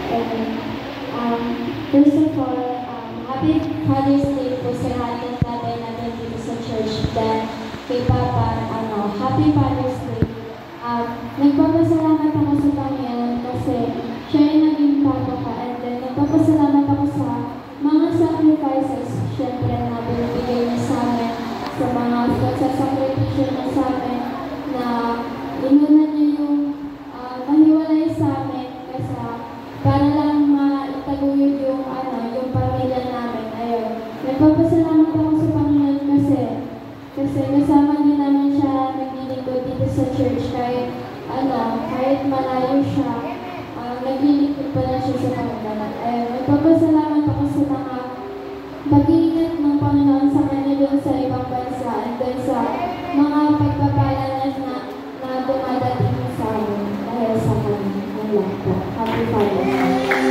And first of all, happy Father's Day po sa lahat ng tatay natin dito sa church. Then, kay Papa, Happy Father's Day. Nagpapasalamat ako sa Panginoon kasi siya yung naging papa ka. And then, nagpapasalamat ako sa mga sacrifices, syempre, na binibigay niya sa amin, sa mga pagsasakripisyo niya sa amin, na inunan niya yung mahiwalay sa amin kasi para lang maitaguyod yung, yung pamilya namin. Ayun. Nagpapasalamat ako sa Panginoon kasi kasama din namin siya naglilingkod dito sa church kahit malayo siya, naglilingkod pa lang siya sa Panginoon. Ayun. Nagpapasalamat ako sa mga pag-iingat ng Panginoon sa kanya doon sa ibang bansa and then sa mga pagpapala na dumadating sa amin dahil sa kanya. Happy Father's Day.